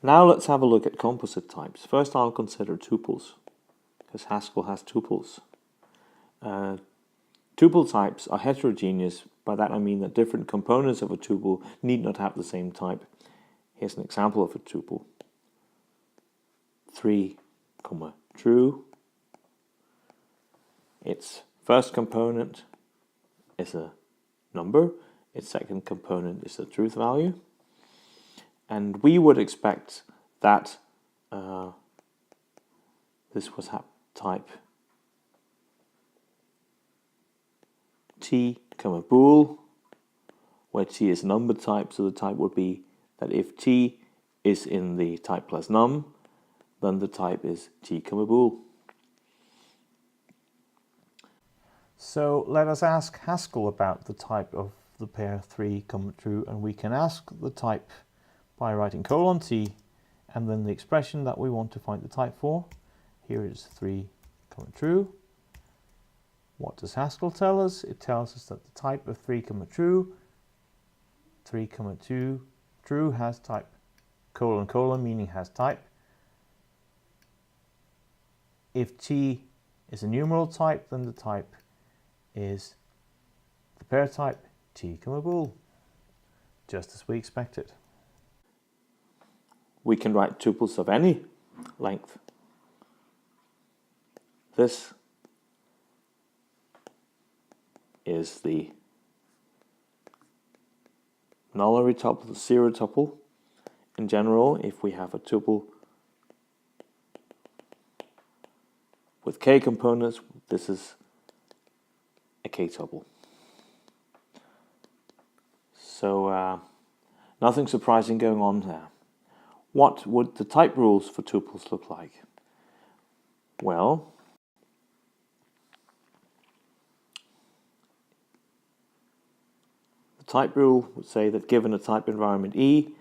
Now let's have a look at composite types. First I'll consider tuples, because Haskell has tuples. Tuple types are heterogeneous. By that I mean that different components of a tuple need not have the same type. Here's an example of a tuple. 3, true. Its first component is a number. Its second component is a truth value. And we would expect that this was type t, bool, where t is number type, so the type would be that if t is in the type plus num, then the type is t, bool. So let us ask Haskell about the type of the pair 3, true, and we can ask the type by writing :t and then the expression that we want to find the type for. Here is 3, true. What does Haskell tell us? It tells us that the type of 3, true, 3, 2, true has type meaning has type. If t is a numeral type, then the type is the pair type t, bool, just as we expected. We can write tuples of any length. This is the nullary tuple, the zero tuple. In general, if we have a tuple with k components, this is a k tuple. So nothing surprising going on there. What would the type rules for tuples look like? Well, the type rule would say that given a type environment E,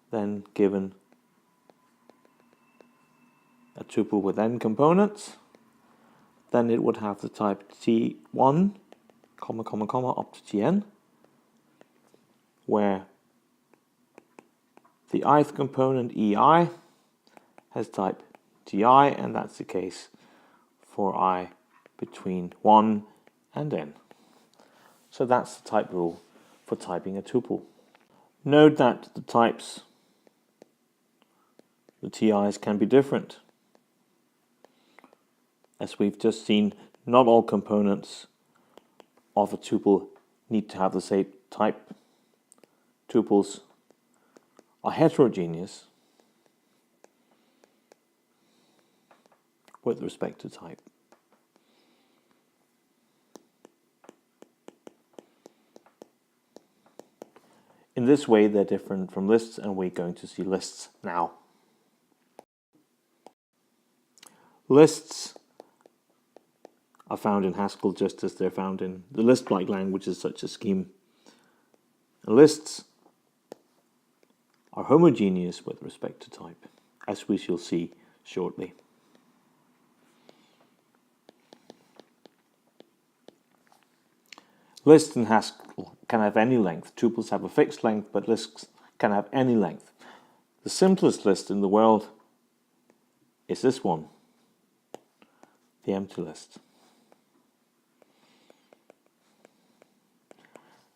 then given a tuple with n components, then it would have the type t1, up to tn, where the ith component ei has type ti, and that's the case for I between 1 and n. So that's the type rule for typing a tuple. Note that the types, the ti's, can be different. As we've just seen, not all components of a tuple need to have the same type. Tuples are heterogeneous with respect to type. In this way, they're different from lists, and we're going to see lists now. Lists are found in Haskell just as they're found in the list-like languages such as Scheme. Lists are homogeneous with respect to type, as we shall see shortly. Lists in Haskell can have any length. Tuples have a fixed length, but lists can have any length. The simplest list in the world is this one, the empty list.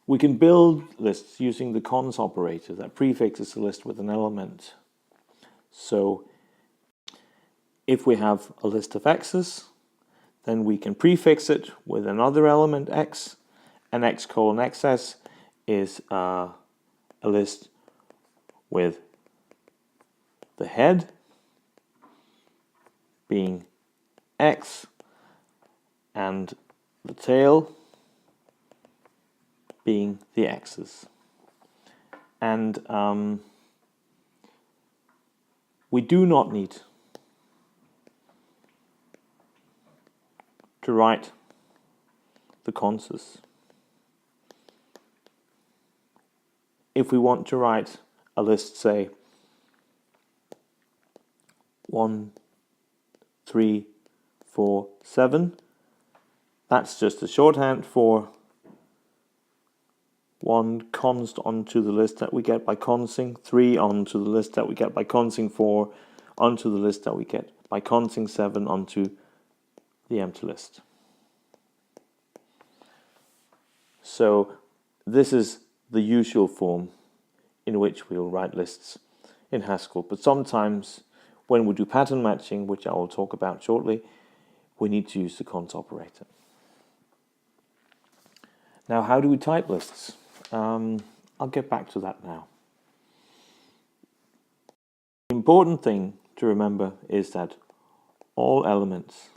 We can build lists using the cons operator that prefixes a list with an element. So if we have a list of x's, then we can prefix it with another element x, and x:xs is a list with the head being x and the tail being the x's. And we do not need to write the conses. If we want to write a list, say 1, 3, 4, 7, that's just a shorthand for 1 const onto the list that we get by consing, 3 onto the list that we get by consing, 4 onto the list that we get by consing, 7 onto the empty list. So this is the usual form in which we'll write lists in Haskell, but sometimes when we do pattern matching, which I will talk about shortly, we need to use the cons operator. Now, how do we type lists? I'll get back to that now. The important thing to remember is that all elements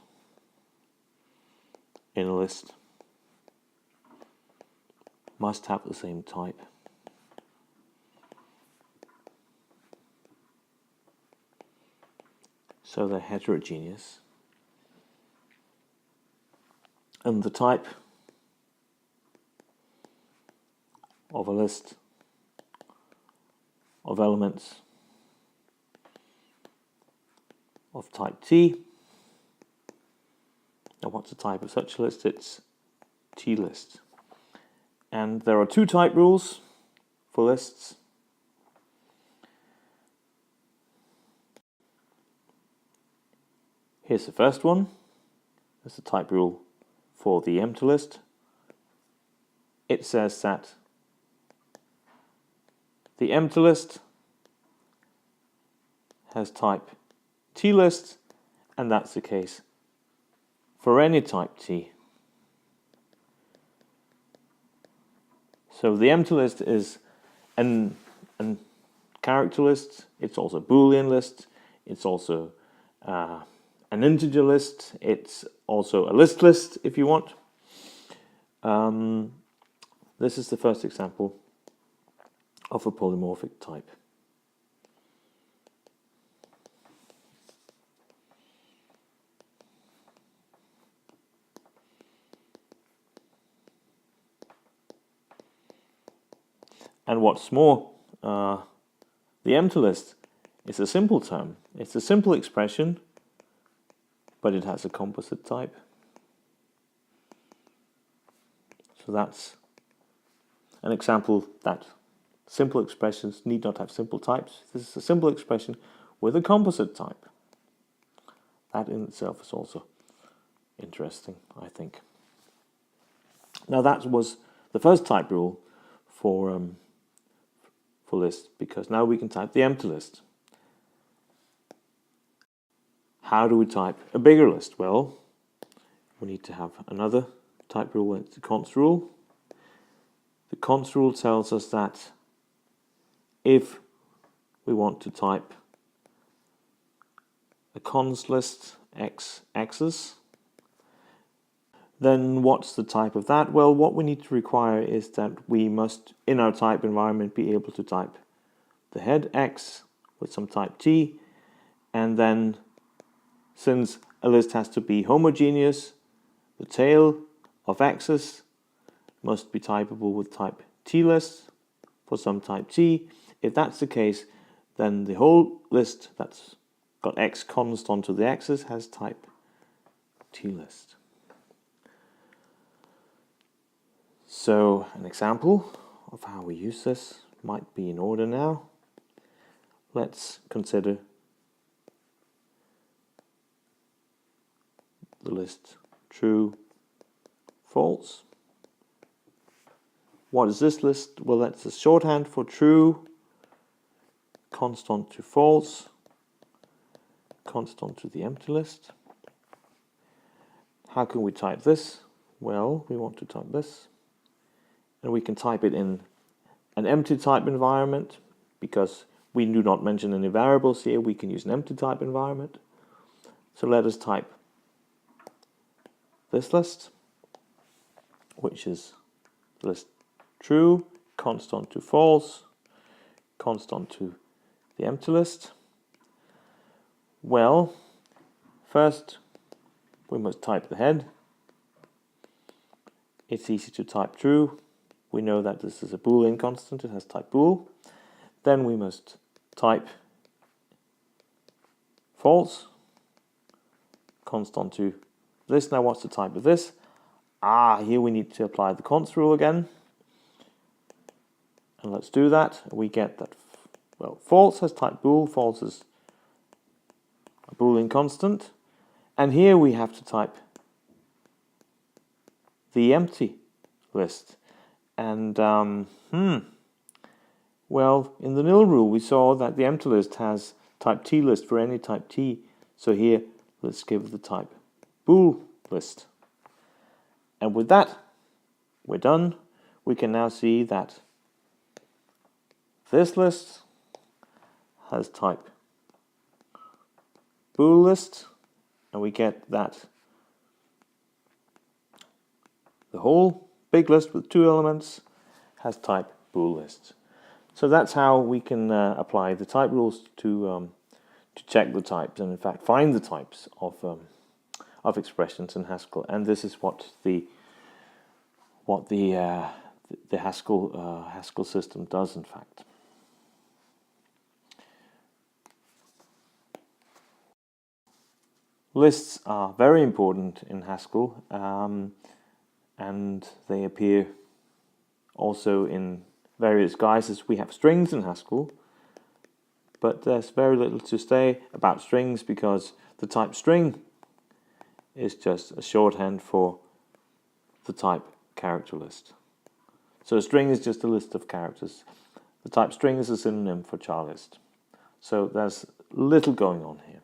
in a list must have the same type. So they're heterogeneous. And the type of a list of elements of type T. Now what's the type of such a list? It's T-list. And there are 2 type rules for lists. Here's the first one. That's the type rule for the empty list. It says that the empty list has type T-list, and that's the case for any type T. So the empty list is an character list. It's also a Boolean list. It's also an integer list. It's also a list if you want. This is the first example of a polymorphic type. And what's more, the empty list is a simple term. It's a simple expression, but it has a composite type. So that's an example that simple expressions need not have simple types. This is a simple expression with a composite type. That in itself is also interesting, I think. Now that was the first type rule for list, because now we can type the empty list. How do we type a bigger list? Well, we need to have another type rule, it's the const rule. The const rule tells us that if we want to type a const list x x's, then what's the type of that? Well, what we need to require is that we must, in our type environment, be able to type the head x with some type t, and then since a list has to be homogeneous, the tail of x's must be typable with type t-list for some type t. If that's the case, then the whole list that's got x const onto the x's has type t-list. So an example of how we use this might be in order now. Let's consider the list true, false. What is this list? Well, that's a shorthand for true, constant to false, constant to the empty list. How can we type this? Well, we want to type this. And we can type it in an empty type environment, because we do not mention any variables here. We can use an empty type environment. So let us type this list, which is list true, constant to false, constant to the empty list. Well, first we must type the head. It's easy to type true. We know that this is a Boolean constant, it has type bool. Then we must type false, constant to this. Now what's the type of this? Here we need to apply the const rule again. And let's do that. We get that, well, false has type bool, false is a Boolean constant. And here we have to type the empty list. And, well, in the nil rule, we saw that the empty list has type T list for any type T. So here, let's give the type bool list. And with that, we're done. We can now see that this list has type bool list, and we get that the whole big list with 2 elements has type bool list. So that's how we can apply the type rules to check the types, and in fact find the types of expressions in Haskell. And this is what the Haskell system does, in fact. Lists are very important in Haskell, and they appear also in various guises. We have strings in Haskell, but there's very little to say about strings because the type string is just a shorthand for the type character list. So a string is just a list of characters. The type string is a synonym for char list. So there's little going on here.